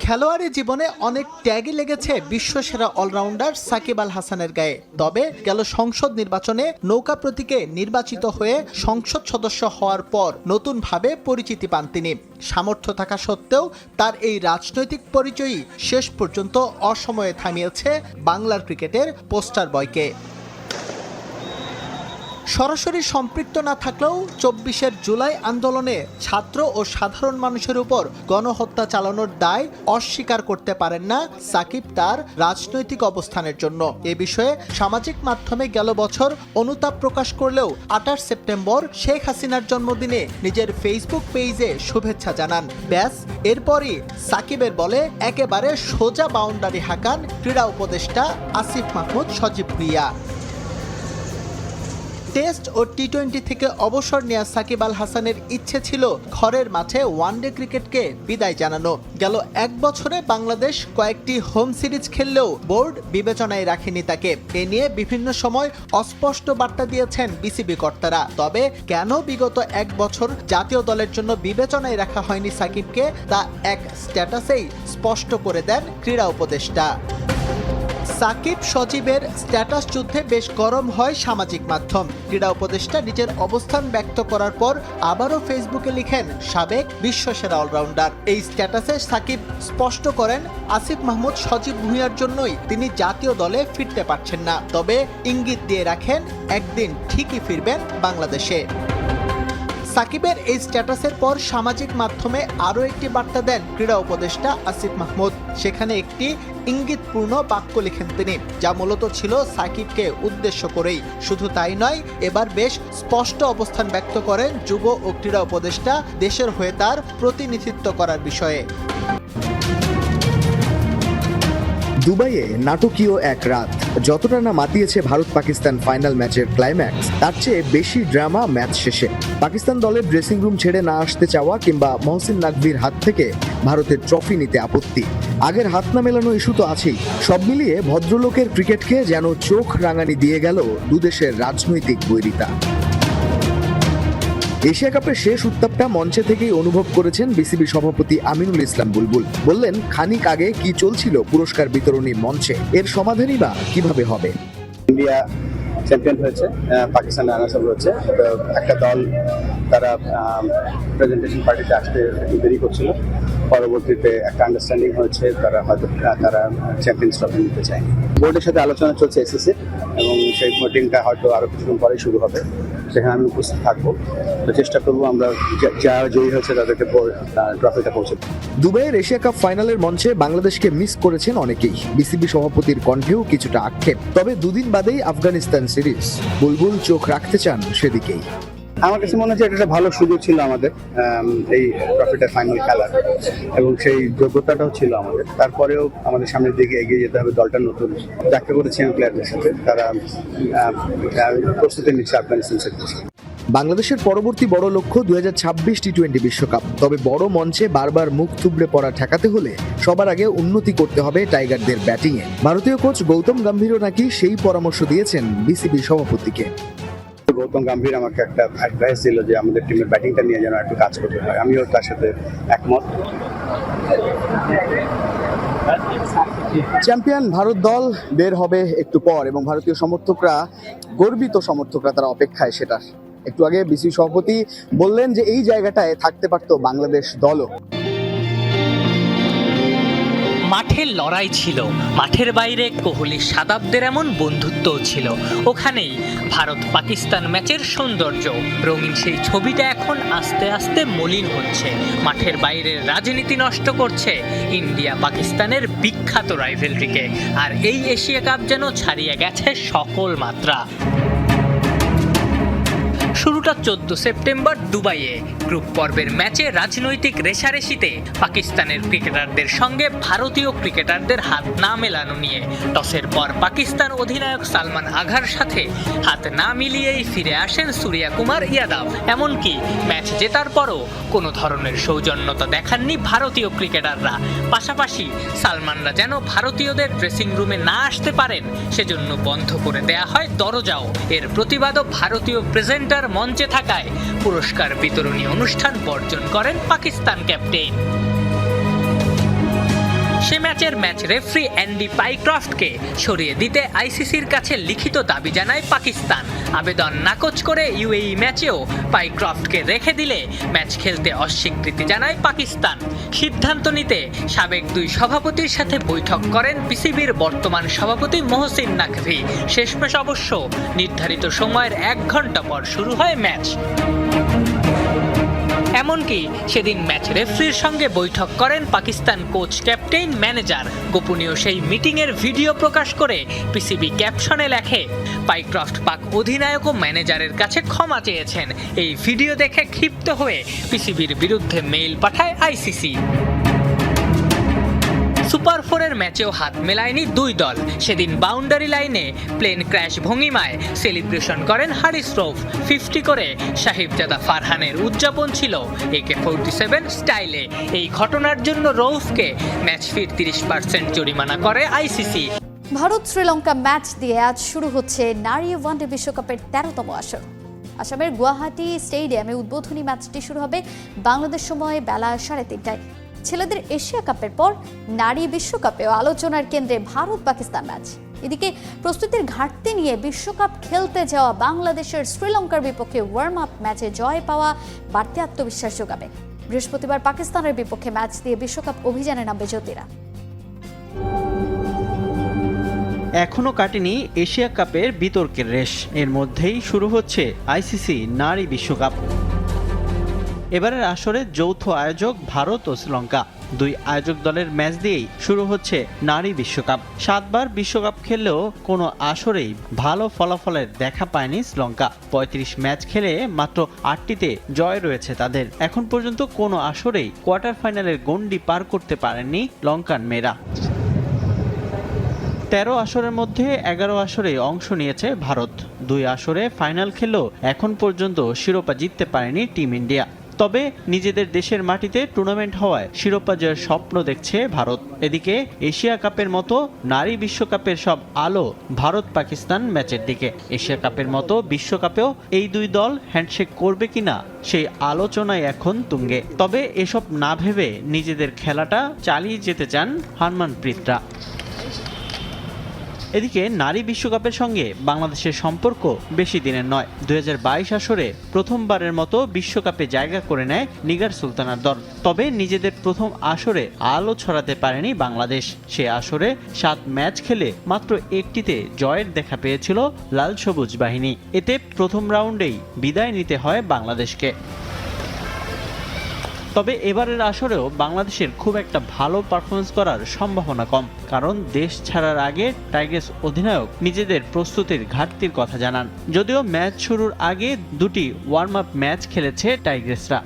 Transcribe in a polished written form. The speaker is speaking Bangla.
খেলোয়াড়ি জীবনে অনেক ট্যাগই লেগেছে বিশ্বসেরা অলরাউন্ডার সাকিব আল হাসানের গায়ে। তবে গেল সংসদ নির্বাচনে নৌকা প্রতীকে নির্বাচিত হয়ে সংসদ সদস্য হওয়ার পর নতুনভাবে পরিচিতি পান তিনি। সামর্থ্য থাকা সত্ত্বেও তার এই রাজনৈতিক পরিচয়ই শেষ পর্যন্ত অসময়ে থামিয়েছে বাংলার ক্রিকেটের পোস্টার বয়কে। সরাসরি সম্পৃক্ত না থাকলেও ২৪ জুলাই আন্দোলনে ছাত্র ও সাধারণ মানুষের উপর গণহত্যা চালানোর দায় অস্বীকার করতে পারেন না সাকিব তার রাজনৈতিক অবস্থানের জন্য। এ বিষয়ে সামাজিক মাধ্যমে গেল বছর অনুতাপ প্রকাশ করলেও ২৮ সেপ্টেম্বর শেখ হাসিনার জন্মদিনে নিজের ফেসবুক পেজে শুভেচ্ছা জানান। ব্যাস, এরপরই সাকিবের বলে একেবারে সোজা বাউন্ডারি হাঁকান ক্রীড়া উপদেষ্টা আসিফ মাহমুদ সজীব ভুঁইয়া। টেস্ট ও টি-20 থেকে অবসর নেওয়া সাকিব আল হাসানের ইচ্ছে ছিল ঘরের মাঠে ওয়ানডে ক্রিকেটকে বিদায় জানানো। গেল এক বছরে বাংলাদেশ কয়েকটি হোম সিরিজ খেললেও বোর্ড বিবেচনায় রাখেনি তাকে। এ নিয়ে বিভিন্ন সময় অস্পষ্ট বার্তা দিয়েছেন বিসিবি কর্তারা। তবে কেন বিগত এক বছর জাতীয় দলের জন্য বিবেচনায় রাখা হয়নি সাকিবকে, তা এক স্ট্যাটাসেই স্পষ্ট করে দেন ক্রীড়া উপদেষ্টা। সাকিব সজীবের স্ট্যাটাস যুদ্ধে বেশ গরম হয় সামাজিক মাধ্যম। ক্রীড়া উপদেষ্টা নিজের অবস্থান ব্যক্ত করার পর আবারও ফেসবুকে লিখেন সাবেক বিশ্বসেরা অলরাউন্ডার। এই স্ট্যাটাসে সাকিব স্পষ্ট করেন আসিফ মাহমুদ সজীব ভুঁইয়ার জন্যই তিনি জাতীয় দলে ফিরতে পারছেন না, তবে ইঙ্গিত দিয়ে রাখেন একদিন ঠিকই ফিরবেন বাংলাদেশে। সাকিবের এই স্ট্যাটাসের পর সামাজিক মাধ্যমে আরও একটি বার্তা দেন ক্রীড়া উপদেষ্টা আসিফ মাহমুদ। সেখানে একটি ইঙ্গিতপূর্ণ বাক্য লিখেন তিনি, যা মূলত ছিল সাকিবকে উদ্দেশ্য করেই। শুধু তাই নয়, এবার বেশ স্পষ্ট অবস্থান ব্যক্ত করেন যুব ও ক্রীড়া উপদেষ্টা দেশের হয়ে তার প্রতিনিধিত্ব করার বিষয়ে। দুবাইয়ে নাটকীয় এক রাত। যতটা না মাতিয়েছে ভারত পাকিস্তান ফাইনাল ম্যাচের ক্লাইম্যাক্স, তার চেয়ে বেশি ড্রামা ম্যাচ শেষে। পাকিস্তান দলের ড্রেসিং রুম ছেড়ে না আসতে চাওয়া কিংবা মহসিন নাকভির হাত থেকে ভারতের ট্রফি নিতে আপত্তি, আগের হাত না মেলানো ইস্যু তো আছেই। সব মিলিয়ে ভদ্রলোকের ক্রিকেটকে যেন চোখ রাঙানি দিয়ে গেল দুদেশের রাজনৈতিক বৈরিতা। এশিয়া কাপের শেষ উত্তাপটা মঞ্চে থেকেই অনুভব করেছেন বিসিবি সভাপতি আমিনুল ইসলাম বুলবুল। বললেন, খানিক আগে কি চলছিল পুরস্কার বিতরণী মঞ্চে, এর সমাধানই বা কিভাবে হবে। ইন্ডিয়া চ্যাম্পিয়ন হয়েছে, পাকিস্তান রানার্স আপ হয়েছে। একটা দল তারা প্রেজেন্টেশন পার্টিতে আসতে একটু দেরি করছিল, পরবর্তীতে একটা আন্ডারস্ট্যান্ডিং হয়েছে, তারা চ্যাম্পিয়ন্স ট্রফি নিতে চায়। বোর্ডের সাথে আলোচনা চলছে এসএসসি, এবং সেই মিটিংটা হয়তো আরো কিছুক্ষণ পরেই শুরু হবে। সেখানে আমি উপস্থিত থাকবো, তো চেষ্টা করবো আমরা যারা জয়ী হয়েছে তাদেরকে ট্রফিটা পৌঁছে। দুবাইয়ের এশিয়া কাপ ফাইনালের মঞ্চে বাংলাদেশকে মিস করেছেন অনেকেই। বিসিবি সভাপতির কণ্ঠেও কিছুটা আক্ষেপ। তবে দুদিন বাদেই আফগানিস্তান সিরিজ, বুলবুল চোখ রাখতে চান সেদিকেই। আমার কাছে মনে হচ্ছে এটা একটা ভালো সুযোগ ছিল আমাদের এই ট্রফিটা ফাইনাল খেলার, এবং সেই যোগ্যতাটাও ছিল আমাদের। তারপরেও আমাদের সামনের দিকে এগিয়ে যেতে হবে। দলটা নতুন, দেখা করেছি আমি প্লেয়ারদের সাথে, তারা প্রস্তুতি নিচ্ছে আফগানিস্তান সিরিজ। বাংলাদেশের পরবর্তী বড় লক্ষ্য ২০২৬ টি-20 বিশ্বকাপ। তবে বড় মঞ্চে বারবার মুখ থুবড়ে পড়া ঠেকাতে হলে সবার আগে উন্নতি করতে হবে টাইগারদের ব্যাটিংয়ে। ভারতীয় কোচ গৌতম গম্ভীরও নাকি সেই পরামর্শ দিয়েছেন বিসিবি সভাপতিকে। গৌতম গম্ভীর আমাকে একটা অ্যাডভাইস দিল যে আমাদের টিমের ব্যাটিংটা নিয়ে যেন একটু কাজ করতে হয়। আমিও তার সাথে একমত। চ্যাম্পিয়ন ভারত দল বের হবে একটু পর, এবং ভারতীয় সমর্থকরা, গর্বিত সমর্থকরা, তারা অপেক্ষায় সেটার। একটু আগে বিসিবি সভাপতি বললেন যে এই জায়গাটায় থাকতে পারতো বাংলাদেশ দলও। মাঠের লড়াই ছিল, মাঠের বাইরে কোহলি সাদাবদের এমন বন্ধুত্বও ছিল। ওখানেই ভারত পাকিস্তান ম্যাচের সৌন্দর্য, রঙিন সেই ছবিটা এখন আস্তে আস্তে মলিন হচ্ছে। মাঠের বাইরের রাজনীতি নষ্ট করছে ইন্ডিয়া পাকিস্তানের বিখ্যাত রাইভেলরিকে। আর এই এশিয়া কাপ যেন ছাড়িয়ে গেছে সকল মাত্রা। শুরুটা 14 সেপ্টেম্বর দুবাইয়ে। গ্রুপ পর্বের ম্যাচে রাজনৈতিক রেষারেষিতে পাকিস্তানের ক্রিকেটারদের সঙ্গে ভারতীয় ক্রিকেটারদের হাত না মেলানো নিয়ে টসের পর পাকিস্তান অধিনায়ক সালমান আঘার সাথে হাত না মিলিয়েই ফিরে আসেন সূর্যা কুমার ইয়াদব। এমনকি ম্যাচ জেতার পরও কোনো ধরনের সৌজন্যতা দেখাননি ভারতীয় ক্রিকেটাররা। পাশাপাশি সালমানরা যেন ভারতীয়দের ড্রেসিং রুমে না আসতে পারেন সেজন্য বন্ধ করে দেয়া হয় দরজাও। এর প্রতিবাদও ভারতীয় প্রেজেন্টার মঞ্চে থাকায় পুরস্কার বিতরণী অনুষ্ঠান বর্জন করেন পাকিস্তান ক্যাপ্টেন। সে ম্যাচের ম্যাচ রেফারি অ্যান্ডি পাইক্রফটকে সরিয়ে দিতে আইসিসির কাছে লিখিত দাবি জানায় পাকিস্তান। আবেদন নাকচ করে ইউএই ম্যাচেও পাইক্রফটকে রেখে দিলে ম্যাচ খেলতে অস্বীকৃতি জানায় পাকিস্তান। সিদ্ধান্ত নিতে সাবেক দুই সভাপতির সাথে বৈঠক করেন পিসিবির বর্তমান সভাপতি মহসিন নাকভি। শেষমেশ অবশ্য নির্ধারিত সময়ের 1 ঘন্টা পর শুরু হয় ম্যাচ। এমনকি সেদিন ম্যাচ রেফারির সঙ্গে বৈঠক করেন পাকিস্তান কোচ, ক্যাপ্টেন, ম্যানেজার। গোপনীয় সেই মিটিংয়ের ভিডিও প্রকাশ করে পিসিবি ক্যাপশনে লেখে, পাইক্রফট পাক অধিনায়ক ও ম্যানেজারের কাছে ক্ষমা চেয়েছেন। এই ভিডিও দেখে ক্ষিপ্ত হয়ে পিসিবির বিরুদ্ধে মেইল পাঠায় আইসিসি। সুপার 4-এর ম্যাচেও হাত মেলায়নি দুই দল। সেদিন বাউন্ডারি লাইনে প্লেন ক্র্যাশ ভঙ্গিমায় সেলিব্রেশন করেন হারিস রৌফ। 50 করে সাহিবজাদা ফারহানের উদযাপন ছিল AK-47 স্টাইলে। এই ঘটনার জন্য রৌফকে ম্যাচ ফির 30% জরিমানা করে আইসিসি। ভারত শ্রীলঙ্কা ম্যাচ দিয়ে আজ শুরু হচ্ছে নারী ওয়ানডে বিশ্বকাপের 13তম আসর। আসামের গুয়াহাটি স্টেডিয়ামে উদ্বোধনী ম্যাচটি শুরু হবে বাংলাদেশ সময় বেলা 3:30টায়। ছেলেদের এশিয়া কাপের পর নারী বিশ্বকাপেও আলোচনার কেন্দ্রে ভারত পাকিস্তান ম্যাচ। এদিকে প্রস্তুতির ঘাটতি নিয়ে বিশ্বকাপ খেলতে যাওয়া বাংলাদেশের শ্রীলঙ্কার বিপক্ষে ওয়ার্ম আপ ম্যাচে জয় পাওয়া বাড়তি আত্মবিশ্বাস যোগাবে। বৃহস্পতিবার পাকিস্তানের বিপক্ষে ম্যাচ দিয়ে বিশ্বকাপ অভিযানে নামবে জ্যোতিরা। এখনো কাটেনি এশিয়া কাপের বিতর্কের রেশ। এর মধ্যেই শুরু হচ্ছে আইসিসি নারী বিশ্বকাপ। এবারের আসরে যৌথ আয়োজক ভারত ও শ্রীলঙ্কা। দুই আয়োজক দলের ম্যাচ দিয়েই শুরু হচ্ছে নারী বিশ্বকাপ। 7 বার বিশ্বকাপ খেললেও কোনো আসরেই ভালো ফলাফলের দেখা পায়নি শ্রীলঙ্কা। 35 ম্যাচ খেলে মাত্র 8টিতে জয় রয়েছে তাদের। এখন পর্যন্ত কোনো আসরেই কোয়ার্টার ফাইনালের গণ্ডি পার করতে পারেননি লঙ্কান মেয়েরা। 13 আসরের মধ্যে 11 আসরে অংশ নিয়েছে ভারত। 2 আসরে ফাইনাল খেলেও এখন পর্যন্ত শিরোপা জিততে পারেনি টিম ইন্ডিয়া। তবে নিজেদের দেশের মাটিতে টুর্নামেন্ট হওয়ায় শিরোপা জয়ের স্বপ্ন দেখছে ভারত। এদিকে এশিয়া কাপের মতো নারী বিশ্বকাপের সব আলো ভারত পাকিস্তান ম্যাচের দিকে। এশিয়া কাপের মতো বিশ্বকাপেও এই দুই দল হ্যান্ডশেক করবে কিনা সেই আলোচনায় এখন তুঙ্গে। তবে এসব না ভেবে নিজেদের খেলাটা চালিয়ে যেতে চান হারমানপ্রীতরা। এদিকে নারী বিশ্বকাপের সঙ্গে বাংলাদেশের সম্পর্ক বেশি দিনের নয়। 2022 আসরে প্রথমবারের মতো বিশ্বকাপে জায়গা করে নেয় নিগার সুলতানার দল। তবে নিজেদের প্রথম আসরে আলো ছড়াতে পারেনি বাংলাদেশ। সে আসরে 7 ম্যাচ খেলে মাত্র 1টিতে জয়ের দেখা পেয়েছিল লাল সবুজ বাহিনী। এতে প্রথম রাউন্ডেই বিদায় নিতে হয় বাংলাদেশকে। তবে এবারের আসরেও বাংলাদেশের খুব একটা ভালো পারফরমেন্স করার সম্ভাবনা কম, কারণ দেশ ছাড়ার আগে টাইগ্রেস অধিনায়ক নিজেদের প্রস্তুতির ঘাটতির কথা জানান। যদিও ম্যাচ শুরুর আগে 2টি ওয়ার্ম আপ ম্যাচ খেলেছে টাইগ্রেসরা।